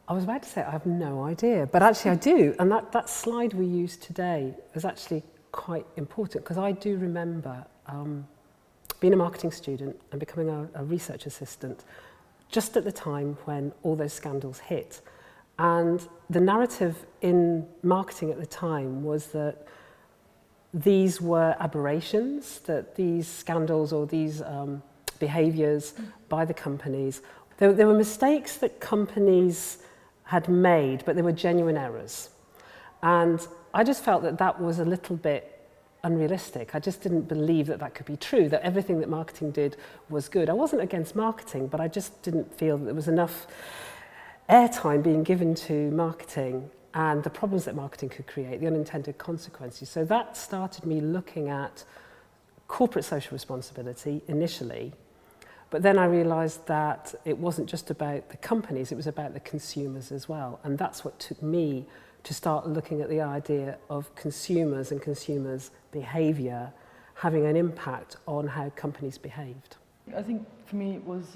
I was about to say I have no idea, but actually I do. And that slide we used today is actually quite important, because I do remember being a marketing student and becoming a research assistant just at the time when all those scandals hit. And the narrative in marketing at the time was that these were aberrations, that these scandals or these behaviours by the companies, there were mistakes that companies had made, but they were genuine errors. And I just felt that that was a little bit unrealistic. I just didn't believe that that could be true, that everything that marketing did was good. I wasn't against marketing, but I just didn't feel that there was enough airtime being given to marketing and the problems that marketing could create, the unintended consequences. So that started me looking at corporate social responsibility initially, but then I realised that it wasn't just about the companies, it was about the consumers as well. And that's what took me to start looking at the idea of consumers and consumers' behaviour having an impact on how companies behaved. I think for me it was,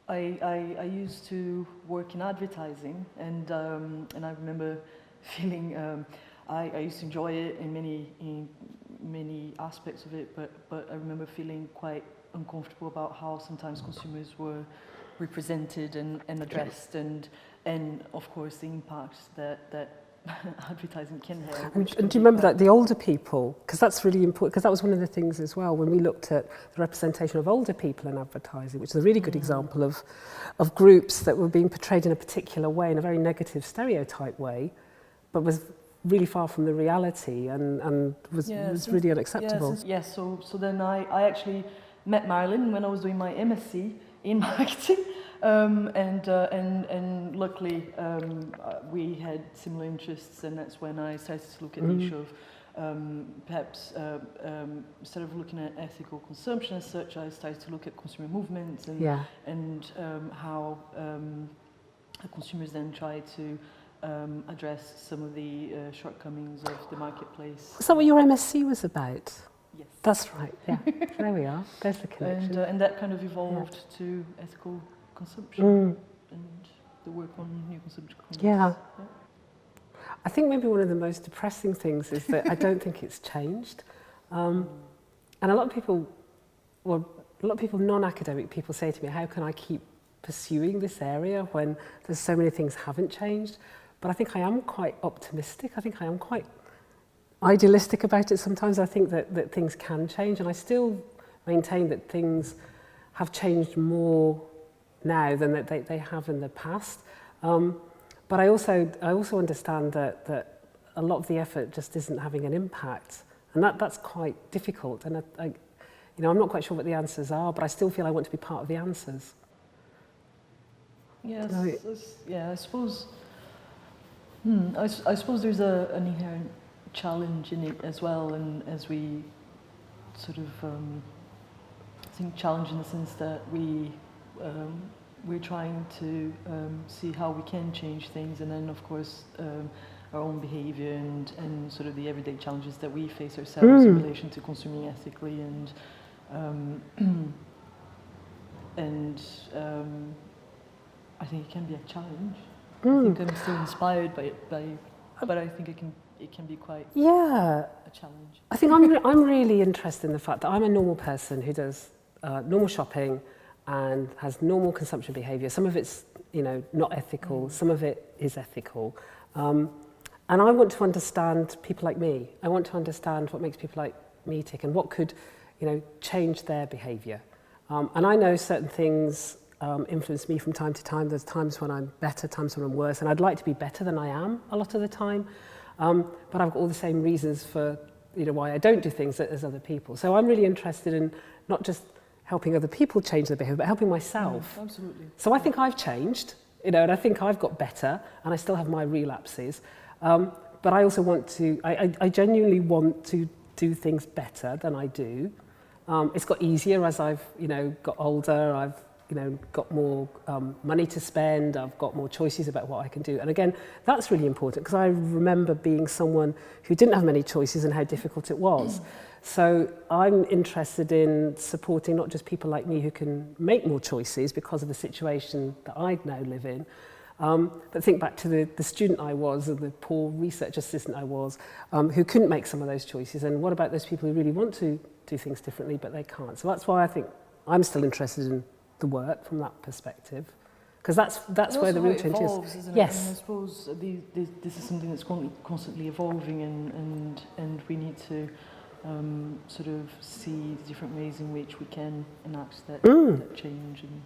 I used to work in advertising, and I remember feeling, I used to enjoy it in many aspects of it, but I remember feeling quite uncomfortable about how sometimes consumers were represented and addressed, and of course the impact that advertising can have. And do you remember that the older people, because that's really important, because that was one of the things as well when we looked at the representation of older people in advertising, which is a really good example of groups that were being portrayed in a particular way, in a very negative stereotype way, but was really far from the reality and was really unacceptable. So then I actually met Marylyn when I was doing my MSc in marketing, and luckily we had similar interests, and that's when I started to look at the issue of perhaps instead of looking at ethical consumption as such, I started to look at consumer movements and how consumers then try to address some of the shortcomings of the marketplace. Is that what your MSc was about? Yes. That's right, yeah. There we are. There's the connection. And that kind of evolved to ethical consumption and the work on new consumption concepts. Yeah. I think maybe one of the most depressing things is that I don't think it's changed. And a lot of people, non-academic people say to me, how can I keep pursuing this area when there's so many things haven't changed? But I think I am quite optimistic. I think I am quite idealistic about it sometimes. I think that things can change, and I still maintain that things have changed more now than that they have in the past. But I also understand that a lot of the effort just isn't having an impact, and that's quite difficult. And I'm not quite sure what the answers are, but I still feel I want to be part of the answers. Yes, I suppose. I suppose there's an inherent challenge in it as well, and as we sort of think challenge in the sense that we're trying to see how we can change things, and then of course our own behaviour and sort of the everyday challenges that we face ourselves in relation to consuming ethically, and I think it can be a challenge. I think I'm still inspired by it, but I think it can be quite a challenge. I think I'm really interested in the fact that I'm a normal person who does normal shopping and has normal consumption behaviour. Some of it's not ethical, some of it is ethical. And I want to understand people like me. I want to understand what makes people like me tick and what could change their behaviour. And I know certain things influence me from time to time. There's times when I'm better, times when I'm worse, and I'd like to be better than I am a lot of the time. But I've got all the same reasons for why I don't do things as other people. So I'm really interested in not just helping other people change their behaviour, but helping myself. Absolutely. So I think I've changed, and I think I've got better, and I still have my relapses. But I also want to, I genuinely want to do things better than I do. It's got easier as I've got older. I've got more money to spend, I've got more choices about what I can do. And again, that's really important, because I remember being someone who didn't have many choices and how difficult it was. So I'm interested in supporting not just people like me who can make more choices because of the situation that I now live in, but think back to the student I was and the poor research assistant I was, who couldn't make some of those choices. And what about those people who really want to do things differently, but they can't? So that's why I think I'm still interested in the work from that perspective, because that's where the real change evolves, is. Isn't Yes. it? And I suppose this is something that's constantly evolving, and we need to sort of see the different ways in which we can enact that change, and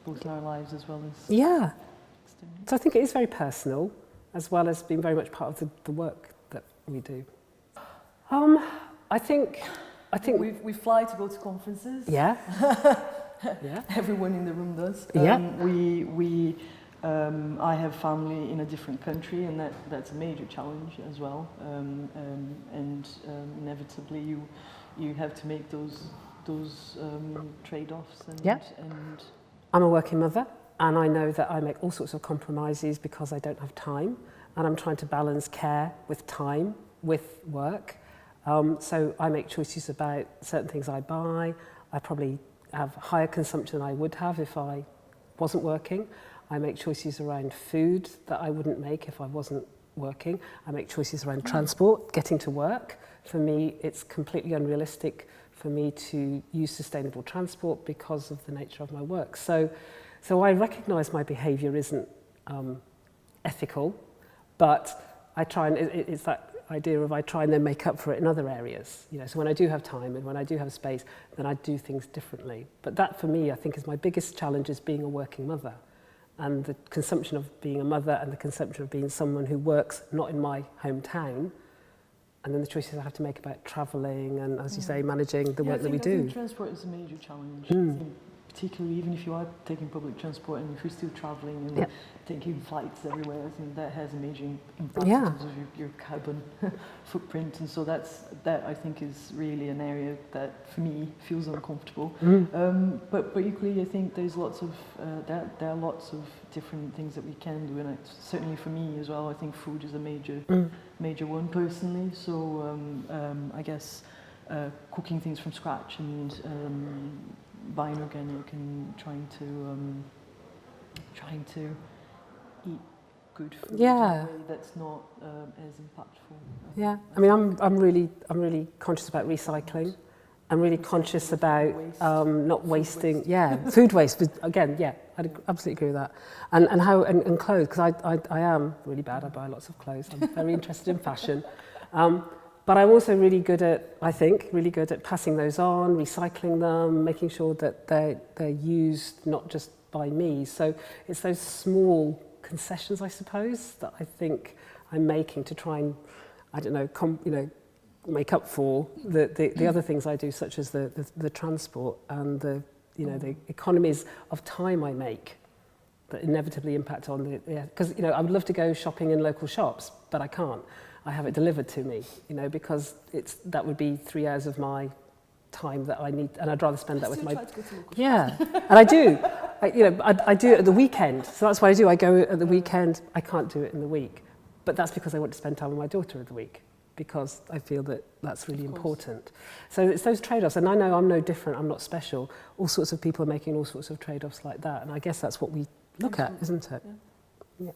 both in our lives as well as Yeah. externally. So I think it is very personal, as well as being very much part of the work that we do. I think we fly to go to conferences. yeah. Yeah. Everyone in the room does. Yeah. I have family in a different country, and that's a major challenge as well. Inevitably, you have to make those trade-offs. And, Yeah. and I'm a working mother, and I know that I make all sorts of compromises because I don't have time, and I'm trying to balance care with time, with work. So I make choices about certain things I buy. I probably have higher consumption than I would have if I wasn't working. I make choices around food that I wouldn't make if I wasn't working. I make choices around transport, getting to work. For me, it's completely unrealistic for me to use sustainable transport because of the nature of my work. So I recognise my behaviour isn't ethical, but I try and it's that idea of I try and then make up for it in other areas. You know, so when I do have time and when I do have space, then I do things differently. But that for me, I think, is my biggest challenge, is being a working mother, and the consumption of being a mother and the consumption of being someone who works not in my hometown, and then the choices I have to make about travelling and, as you say, managing the work that we do. I think transport is a major challenge. I think particularly even if you are taking public transport and if you're still travelling and taking flights everywhere, I think that has a major impact in terms of your carbon footprint. And so that I think is really an area that for me feels uncomfortable. But equally, I think there's lots of there are lots of different things that we can do, and certainly for me as well, I think food is a major one personally. So I guess cooking things from scratch and buying organic and trying to eat good food in a way that's not as impactful. Yeah, I mean, I'm really conscious about recycling. I'm really conscious about not wasting. Food waste. But again, I'd absolutely agree with that. And clothes, because I am really bad. I buy lots of clothes. I'm very interested in fashion. But I'm also really good at passing those on, recycling them, making sure that they're used not just by me. So it's those small concessions, I suppose, that I think I'm making to try and, I don't know, make up for the other things I do, such as the transport and the economies of time I make that inevitably impact on because I would love to go shopping in local shops, but I can't. I have it delivered to me, because that would be 3 hours of my time that I need, and I'd rather spend that with my. And I do. I do it at the weekend, so that's what I do. I go at the weekend. I can't do it in the week, but that's because I want to spend time with my daughter at the week, because I feel that that's really important. So it's those trade-offs, and I know I'm no different. I'm not special. All sorts of people are making all sorts of trade-offs like that, and I guess that's what we look at, isn't it? Yeah.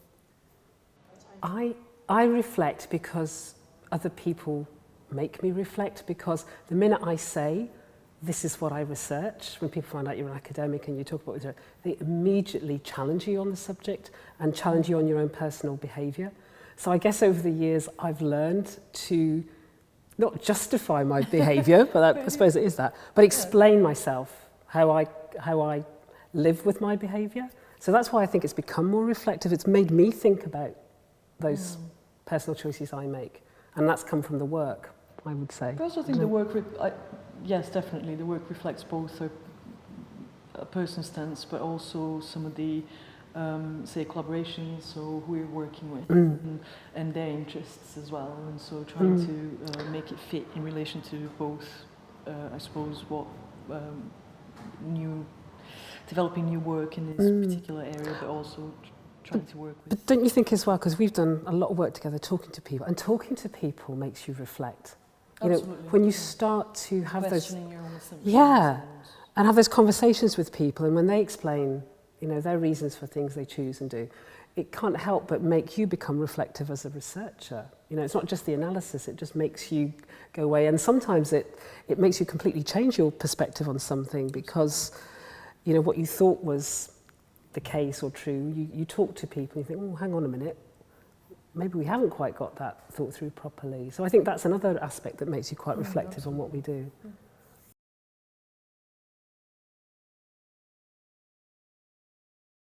I reflect because other people make me reflect, because the minute I say, this is what I research, when people find out you're an academic and you talk about what they immediately challenge you on the subject and challenge you on your own personal behaviour. So I guess over the years I've learned to not justify my behaviour, but I suppose it is that, but explain myself, how I live with my behaviour. So that's why I think it's become more reflective. It's made me think about those personal choices I make, and that's come from the work, I would say. I also think the work, yes, definitely, the work reflects both a personal stance, but also some of the, say, collaborations, so who you're working with, and their interests as well, and so trying to make it fit in relation to both, I suppose, what developing new work in this particular area, but also trying to work with. But don't you think as well, because we've done a lot of work together talking to people, and talking to people makes you reflect. You know, Absolutely. when you start to have those, Questioning your own assumptions. yeah, and have those conversations with people, and when they explain, you know, their reasons for things they choose and do, it can't help but make you become reflective as a researcher. You know, it's not just the analysis, it just makes you go away. And sometimes it makes you completely change your perspective on something because, you know, what you thought was the case or true, you talk to people and you think, oh, hang on a minute, maybe we haven't quite got that thought through properly. So I think that's another aspect that makes you quite reflective on what we do.